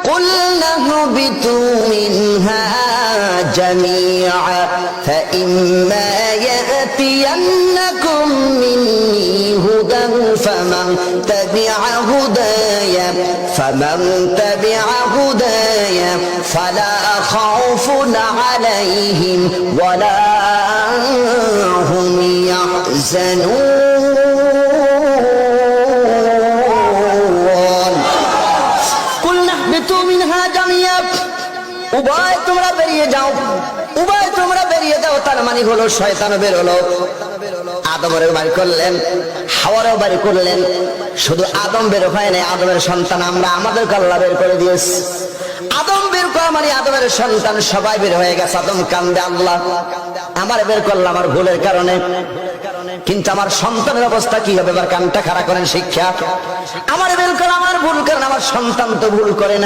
قُلْنَا اهْبِطُوا مِنْهَا جَمِيعًا فَإِمَّا يَأْتِيَنَّكُم مِّنِّي هُدًى فَمَن تَبِعَ هُدَايَ فَلَا خَوْفٌ عَلَيْهِمْ وَلَا هُمْ يَحْزَنُونَ قُلْنَا اهْبِطُوا مِنْهَا جَمِيعًا উভয় তোমরা বেরিয়ে যাও, উভয় তোমরা বেরিয়ে যাও। তার মানে হলো শয়তান বের হলো, আদমেরও বাড়ি করলেন, হাওয়ারও বাড়ি করলেন। শুধু আদম বের হয় নাই, আদমের সন্তান আমরা, আমাদেরকে আল্লাহ বের করে দিয়েছে। আদম বের করা মানে আদমের সন্তান সবাই বের হয়ে গেছে। আদম কান্দে, আল্লাহ আমার বের করলাম আমার ভুলের কারণে, কিন্তু আমার সন্তানের অবস্থা কি হবে? এবার কানটা খাড়া করেন, শিক্ষা আমার বের করা আমার ভুল, কারণ আমার সন্তান তো ভুল করে না।